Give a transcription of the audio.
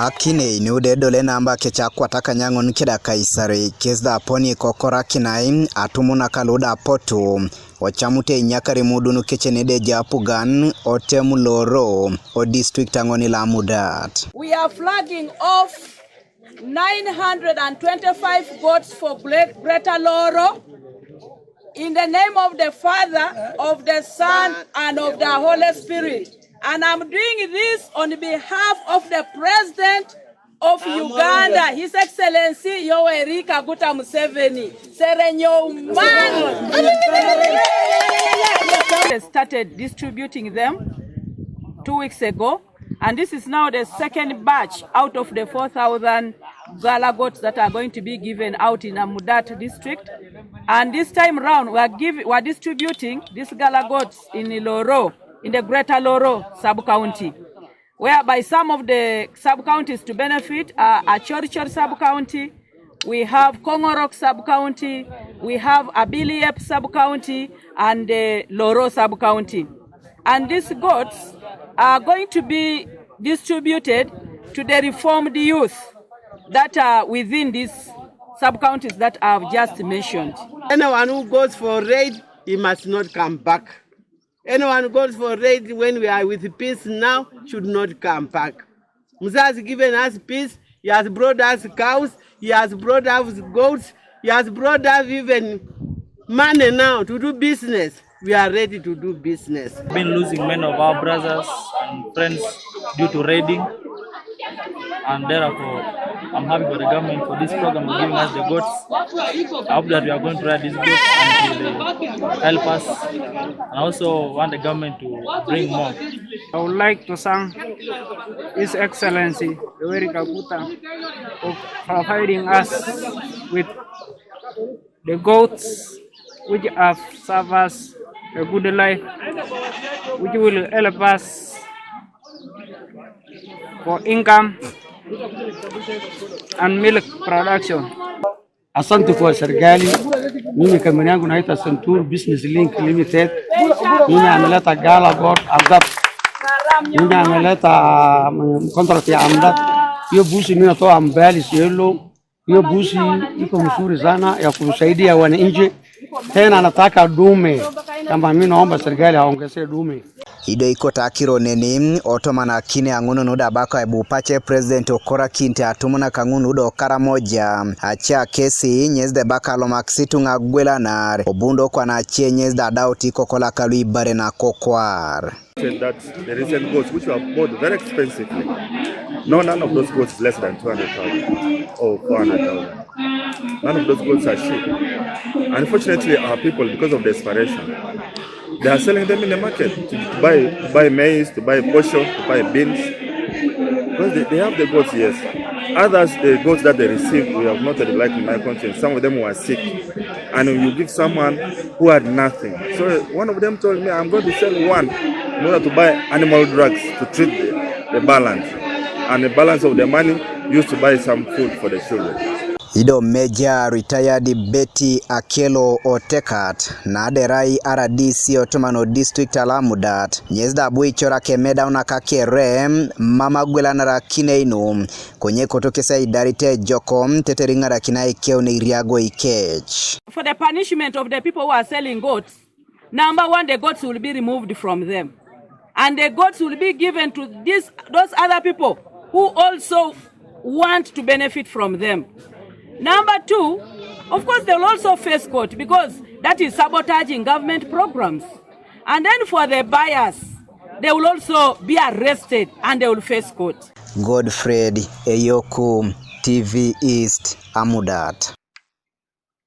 Akinei ni udedole namba kechakwa taka nyangon kida kaisari kesda poni kokora Akinei atumuna kaluda potu wachamute nyakari mudunu kechenede Apugan otemu loro o district angoni la AMUDAT. We are flagging off 925 goats for Greater Loro in the name of the Father, of the Son, and of the Holy Spirit. And I'm doing this on behalf of the President of Uganda, His Excellency Yoweri Kaguta Museveni. Serenyo man. They started distributing them 2 weeks ago, and this is now the second batch out of the 4,000 gala goats that are going to be given out in AMUDAT district. And this time round, we're distributing these gala goats in Loro, in the Greater Loro sub-county, whereby some of the sub-counties to benefit are Achorichor sub-county, we have Kongorok sub-county, we have Abiliep sub-county, and the Loro sub-county. And these goats are going to be distributed to the reformed youth that are within these sub-counties that I've just mentioned. Anyone who goes for raid, he must not come back. Anyone who goes for raid when we are with peace now should not come back. Musa has given us peace. He has brought us cows. He has brought us goats. He has brought us even money now to do business. We are ready to do business. We've been losing many of our brothers and friends due to raiding. And therefore, I'm happy for the government for this program of giving us the goats. I hope that we are going to ride these goats until they help us. And I also want the government to bring more. I would like to thank His Excellency Yoweri Kaguta for providing us with the goats which have served us a good life, which will help us for income and milk production. Asante kwa serikali. Mimi kampuni yangu naitwa Centur Business Link Limited. Mimi ameleta gala goat AMUDAT. Mimi ameleta contract ya AMUDAT. Hiyo busi mimi natoa mbali sielo. Hiyo busi iko mzuri sana ya kusaidia wananchi. Tena nataka dume. Kama mimi naomba serikali aongezee dume. Ido iko takiro neni otomana Akinei angunu nuda baka ebupache President okora kinte atumuna kangunu nuda karamoja achia kesi nyezde baka lomaksi Itunga Egwelanarete obundo kwa na achie nyezde adauti kokola kalui bare na kokwar. That the recent goats which were bought very expensively, none of those goats less than 200,000 or 400,000. None of those goats are cheap. Unfortunately, our people, because of desperation, they are selling them in the market to buy maize, to buy posho, to buy beans. Because they have the goats, yes. Others, the goats that they receive, we have noted, like in my country, some of them were sick. And you give someone who had nothing. So one of them told me, I'm going to sell one in order to buy animal drugs to treat the balance. And the balance of the money used to buy some food for the children. Ido Major retired Betty Akelo Otekat na aderai RDC otomano district AMUDAT nyezda buichora kemeda unakakere mama Egwelanarete Akinei no konye kotokesa idarite jokom teteringa Akinei keo ne iriago ikech. For the punishment of the people who are selling goats, number one, the goats will be removed from them. And the goats will be given to those other people who also want to benefit from them. Number two, of course, they will also face court because that is sabotaging government programs. And then for the buyers, they will also be arrested and they will face court. Godfred Eyoku, TV East, AMUDAT.